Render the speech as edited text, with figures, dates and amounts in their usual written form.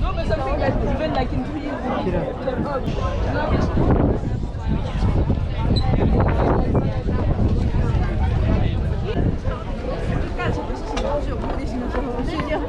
Non, mais ça fait like even like in 3 years. En tout cas, c'est possible, c'est bien sûr. Vous voulez dire